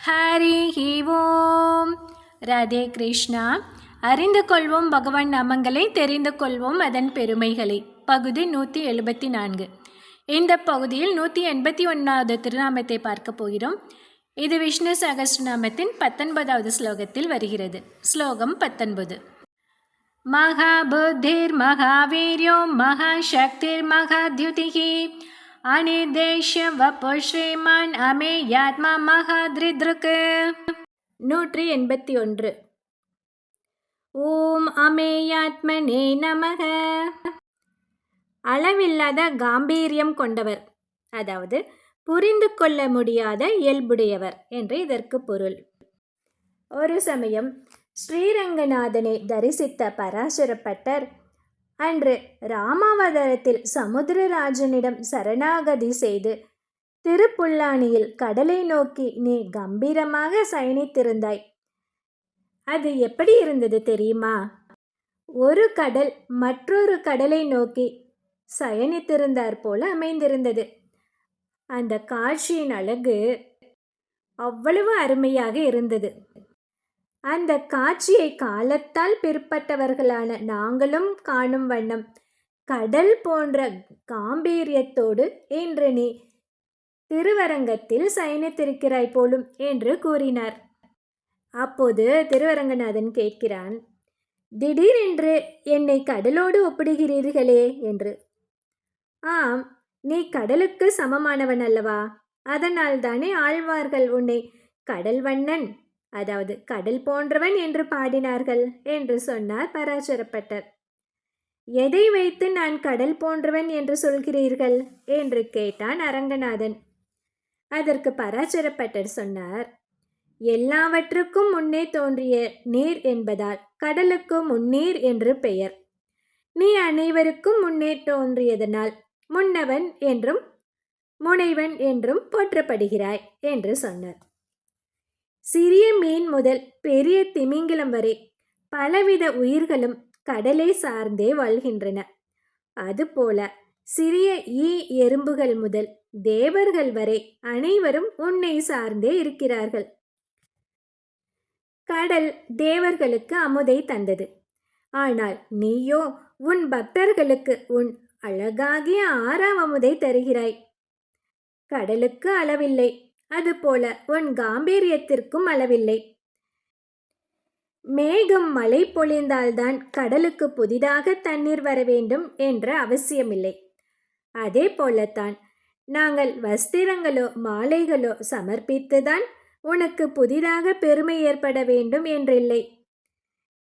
ஹரி ஓம். ராதே கிருஷ்ணா. அறிந்து கொள்வோம் பகவான் நாமங்களை, தெரிந்து கொள்வோம் அதன் பெருமைகளை. பகுதி 174. இந்த பகுதியில் 181வது திருநாமத்தை பார்க்க போகிறோம். இது விஷ்ணு சகஸ்ரநாமத்தின் 19வது ஸ்லோகத்தில் வருகிறது. ஸ்லோகம் 19. மகாபுத்திர் மகாவீர்யோ மகாசக்திர் மகாத்யுதிஹி அனிர்தேஷ்ய வபு ஸ்ரீமான் அமேயாத்மா மகாத்ரித்ருக்கு. 181. ஓம் அமேயாத்மனே நமக. அளவில்லாத காம்பீரியம் கொண்டவர், அதாவது புரிந்து கொள்ள முடியாத இயல்புடையவர் என்று இதற்கு பொருள். ஒரு சமயம் ஸ்ரீரங்கநாதனை தரிசித்த பராசரப்பட்டர் அன்று ராமாவதாரத்தில் சமுத்திரராஜனிடம் சரணாகதி செய்து திருப்புல்லானியில் கடலை நோக்கி நீ கம்பீரமாக சயனித்திருந்தாய். அது எப்படி இருந்தது தெரியுமா? ஒரு கடல் மற்றொரு கடலை நோக்கி சயனித்திருந்தார் போல அமைந்திருந்தது. அந்த காட்சியின் அழகு அவ்வளவு அருமையாக இருந்தது. அந்த காட்சியை காலத்தால் பிற்பட்டவர்களான நாங்களும் காணும் வண்ணம் கடல் போன்ற காம்பீரியத்தோடு இன்று நீ திருவரங்கத்தில் சயனித்திருக்கிறாய் போலும் என்று கூறினார். அப்போது திருவரங்கநாதன் கேட்கிறான், திடீரென்று என்னை கடலோடு ஒப்பிடுகிறீர்களே என்று. ஆம், நீ கடலுக்கு சமமானவன் அல்லவா? அதனால் தானே ஆழ்வார்கள் உன்னை கடல் வண்ணன், அதாவது கடல் போன்றவன் என்று பாடினார்கள் என்று சொன்னார் பராசரப்பட்டர். எதை வைத்து நான் கடல் போன்றவன் என்று சொல்கிறீர்கள் என்று கேட்டான் அரங்கநாதன். அதற்கு பராசரப்பட்டர் சொன்னார், எல்லாவற்றுக்கும் முன்னே தோன்றிய நீர் என்பதால் கடலுக்கு முன்னீர் என்று பெயர். நீ அனைவருக்கும் முன்னே தோன்றியதனால் முன்னவன் என்றும் முனைவன் என்றும் போற்றப்படுகிறாய் என்று சொன்னார். சிறிய மீன் முதல் பெரிய திமிங்கிலம் வரை பலவித உயிர்களும் கடலை சார்ந்தே வாழ்கின்றன. அதுபோல சிறிய எறும்புகள் முதல் தேவர்கள் வரை அனைவரும் உன்னை சார்ந்தே இருக்கிறார்கள். கடல் தேவர்களுக்கு அமுதை தந்தது. ஆனால் நீயோ உன் பக்தர்களுக்கு உன் அழகாகிய 6ஆம் அமுதை தருகிறாய். கடலுக்கு அளவில்லை, அதுபோல உன் காம்பீரியத்திற்கும் அளவில்லை. மேகம் மழை பொழிந்தால்தான் கடலுக்கு புதிதாக தண்ணீர் வர வேண்டும் என்ற அவசியமில்லை. அதே போலத்தான் நாங்கள் வஸ்திரங்களோ மாலைகளோ சமர்ப்பித்துதான் உனக்கு புதிதாக பெருமை ஏற்பட வேண்டும் என்றில்லை.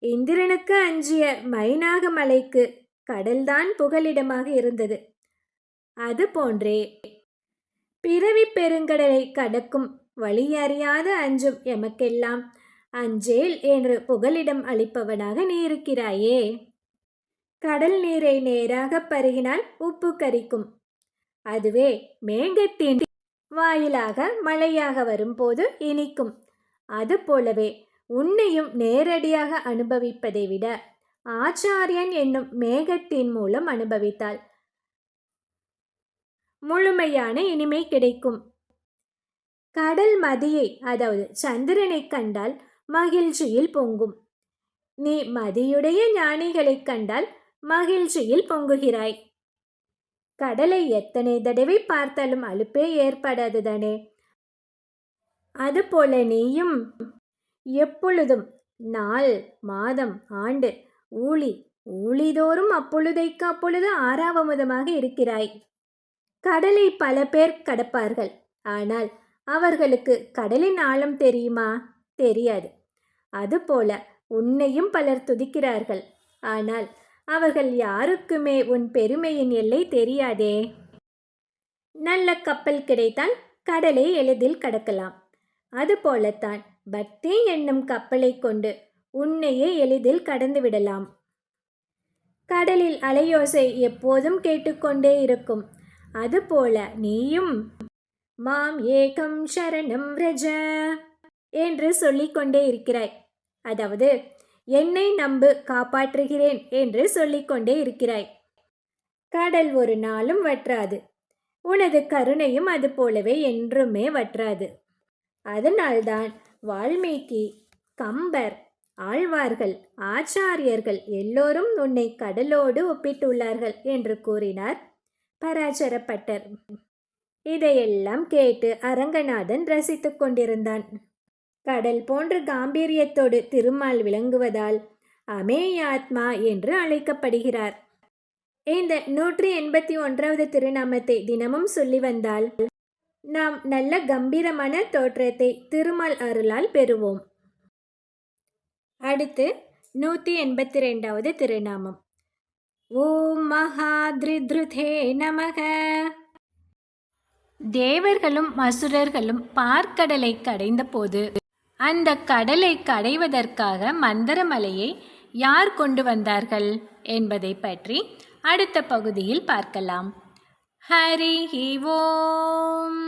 இந்திரனுக்கு அஞ்சிய மைனாக மலைக்கு கடல்தான் புகலிடமாக இருந்தது. அதுபோன்றே பிறவி பெருங்கடலை கடக்கும் வழியறியாத அஞ்சும் எமக்கெல்லாம் அஞ்சேல் என்று புகலிடம் அளிப்பவனாக நீ இருக்கிறாயே. கடல் நீரை நேராக பருகினால் உப்பு கரிக்கும். அதுவே மேகத்தின் வாயிலாக மழையாக வரும்போது இனிக்கும். அதுபோலவே உன்னையும் நேரடியாக அனுபவிப்பதை விட ஆச்சாரியன் என்னும் மேகத்தின் மூலம் அனுபவித்தால் முழுமையான இனிமை கிடைக்கும். கடல் மதியை, அதாவது சந்திரனை கண்டால் மகிழ்ச்சியில் பொங்கும். நீ மதியுடைய ஞானிகளை கண்டால் மகிழ்ச்சியில் பொங்குகிறாய். கடலை எத்தனை தடவை பார்த்தாலும் அலுப்பே ஏற்படாதுதானே? அதுபோல நீயும் எப்பொழுதும் நாள், மாதம், ஆண்டு, ஊழிதோறும் அப்பொழுதைக்கு அப்பொழுது 6ஆம் அமுதமாக இருக்கிறாய். கடலை பல பேர் கடப்பார்கள். ஆனால் அவர்களுக்கு கடலின் ஆழம் தெரியுமா? தெரியாது. அதுபோல உன்னையும் பலர் துதிக்கிறார்கள். ஆனால் அவர்கள் யாருக்குமே உன் பெருமையின் எல்லை தெரியாதே. நல்ல கப்பல் கிடைத்தால் கடலை எளிதில் கடக்கலாம். அதுபோலத்தான் பக்தி என்னும் கப்பலை கொண்டு உன்னையே எளிதில் கடந்து விடலாம். கடலில் அலையோசை எப்போதும் கேட்டுக்கொண்டே இருக்கும். அதுபோல நீயும் மாம் ஏகம் சரணம் விரஜ என்று சொல்லிக்கொண்டே இருக்கிறாய். அதாவது என்னை நம்பு, காப்பாற்றுகிறேன் என்று சொல்லிக்கொண்டே இருக்கிறாய். கடல் ஒரு நாளும் வற்றாது. உனது கருணையும் அது போலவே என்றுமே வற்றாது. அதனால்தான் வால்மீகி, கம்பர், ஆழ்வார்கள், ஆச்சாரியர்கள் எல்லோரும் உன்னை கடலோடு ஒப்பிட்டுள்ளார்கள் என்று கூறினார் பராசரப்பட்டர். இதையெல்லாம் கேட்டு அரங்கநாதன் ரசித்துக் கொண்டிருந்தான். கடல் போன்ற காம்பீரியத்தோடு திருமால் விளங்குவதால் அமேயாத்மா என்று அழைக்கப்படுகிறார். இந்த 181வது திருநாமத்தை தினமும் சொல்லி வந்தால் நாம் நல்ல கம்பீரமான தோற்றத்தை திருமால் அருளால் பெறுவோம். அடுத்து 182வது திருநாமம். ஓம் மகாத்ரித்ருதே நமக. தேவர்களும் அசுரர்களும் பார்க்கடலை கடைந்த போது அந்த கடலை கடைவதற்காக மந்தரமலையை யார் கொண்டு வந்தார்கள் என்பதை பற்றி அடுத்த பகுதியில் பார்க்கலாம். ஹரி ஓம்.